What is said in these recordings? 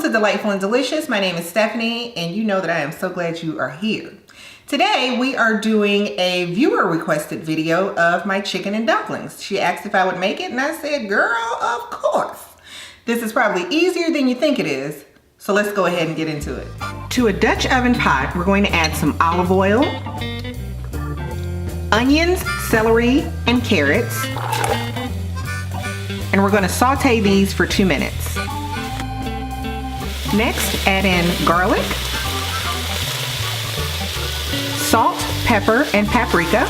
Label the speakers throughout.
Speaker 1: to Delightful and Delicious. My name is Stephanie, and you know that I am so glad you are here. Today, we are doing a viewer requested video of my chicken and dumplings. She asked if I would make it, and I said, girl, of course. This is probably easier than you think it is, so let's go ahead and get into it. To a Dutch oven pot, we're going to add some olive oil, onions, celery, and carrots. And we're going to saute these for 2 minutes. Next, add in garlic, salt, pepper, and paprika,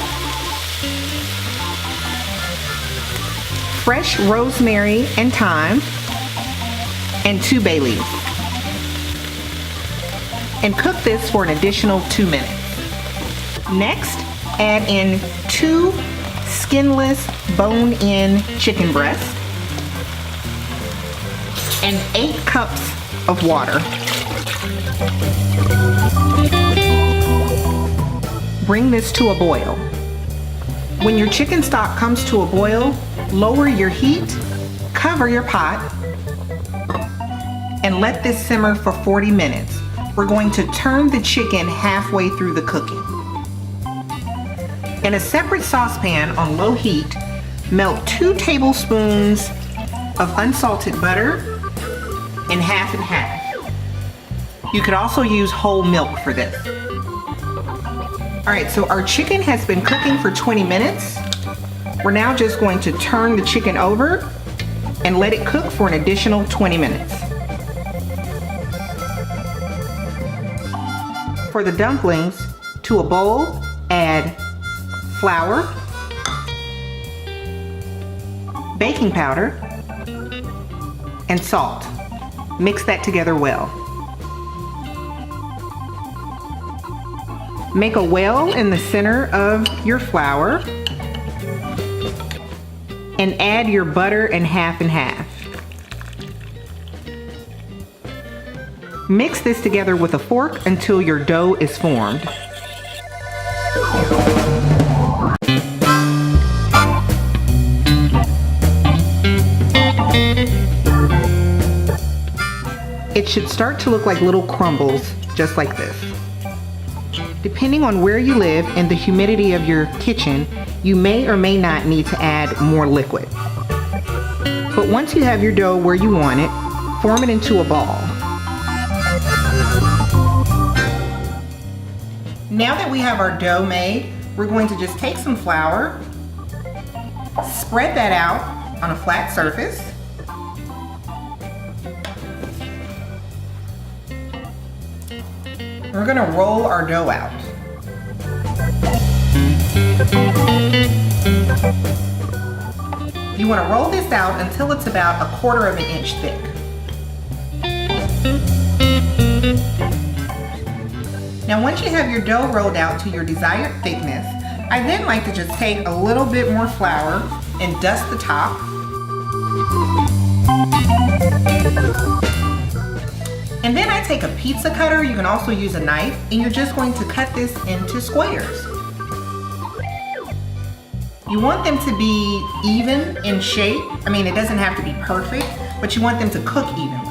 Speaker 1: fresh rosemary and thyme, and 2 bay leaves. And cook this for an additional 2 minutes. Next, add in 2 skinless bone-in chicken breasts and 8 cups of water. Bring this to a boil. When your chicken stock comes to a boil, lower your heat, cover your pot, and let this simmer for 40 minutes. We're going to turn the chicken halfway through the cooking. In a separate saucepan on low heat, melt 2 tablespoons of unsalted butter and half and half. You could also use whole milk for this. All right, so our chicken has been cooking for 20 minutes. We're now just going to turn the chicken over and let it cook for an additional 20 minutes. For the dumplings, to a bowl, add flour, baking powder, and salt. Mix that together well. Make a well in the center of your flour and add your butter and half. Mix this together with a fork until your dough is formed. It should start to look like little crumbles, just like this. Depending on where you live and the humidity of your kitchen, you may or may not need to add more liquid. But once you have your dough where you want it, form it into a ball. Now that we have our dough made, we're going to just take some flour, spread that out on a flat surface, we're going to roll our dough out. You want to roll this out until it's about 1/4 of an inch thick. Now once you have your dough rolled out to your desired thickness, I then like to just take a little bit more flour and dust the top. And then I take a pizza cutter, you can also use a knife, and you're just going to cut this into squares. You want them to be even in shape. I mean, it doesn't have to be perfect, but you want them to cook evenly.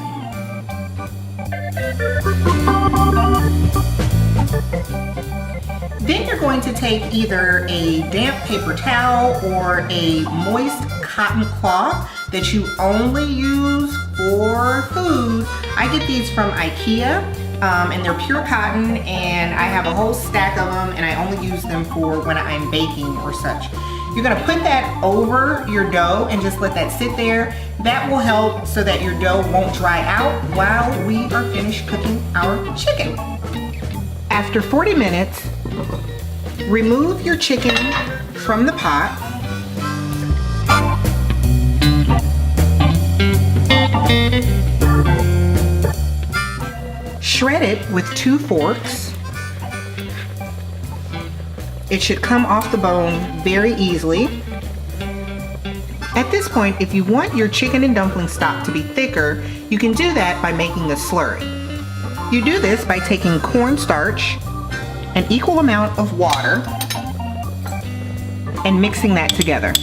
Speaker 1: Then you're going to take either a damp paper towel or a moist cotton cloth that you only use for food. I get these from IKEA and they're pure cotton, and I have a whole stack of them, and I only use them for when I'm baking or such. You're gonna put that over your dough and just let that sit there. That will help so that your dough won't dry out while we are finished cooking our chicken. After 40 minutes, remove your chicken from the pot. Shred it with 2 forks. It should come off the bone very easily. At this point, if you want your chicken and dumpling stock to be thicker, you can do that by making a slurry. You do this by taking cornstarch, an equal amount of water, and mixing that together.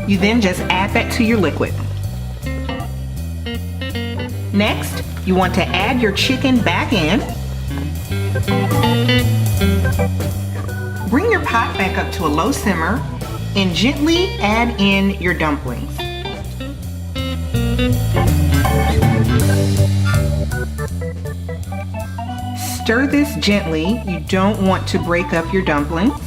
Speaker 1: You then just add that to your liquid. Next, you want to add your chicken back in. Bring your pot back up to a low simmer and gently add in your dumplings. Stir this gently. You don't want to break up your dumplings.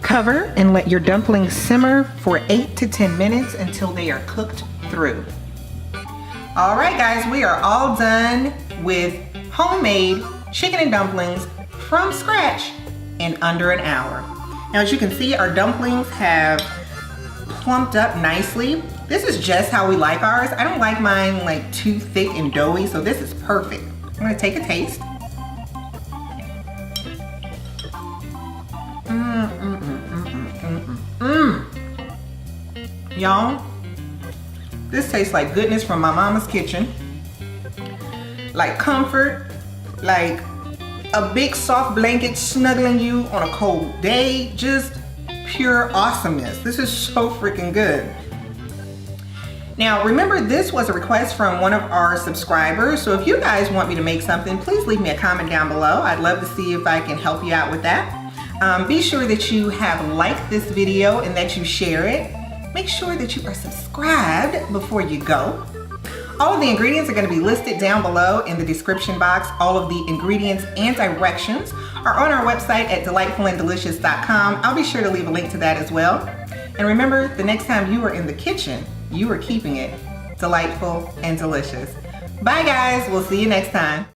Speaker 1: Cover and let your dumplings simmer for 8 to 10 minutes until they are cooked through. All right, guys, we are all done with homemade chicken and dumplings from scratch in under an hour. Now, as you can see, our dumplings have plumped up nicely. This is just how we like ours. I don't like mine like too thick and doughy, so this is perfect. I'm gonna take a taste. Y'all, this tastes like goodness from my mama's kitchen. Like comfort, like a big soft blanket snuggling you on a cold day. Just pure awesomeness. This is so freaking good. Now, remember, this was a request from one of our subscribers. So if you guys want me to make something, please leave me a comment down below. I'd love to see if I can help you out with that. Be sure that you have liked this video and that you share it. Make sure that you are subscribed before you go. All of the ingredients are going to be listed down below in the description box. All of the ingredients and directions are on our website at delightfulanddelicious.com. I'll be sure to leave a link to that as well. And remember, the next time you are in the kitchen, you are keeping it delightful and delicious. Bye guys, we'll see you next time.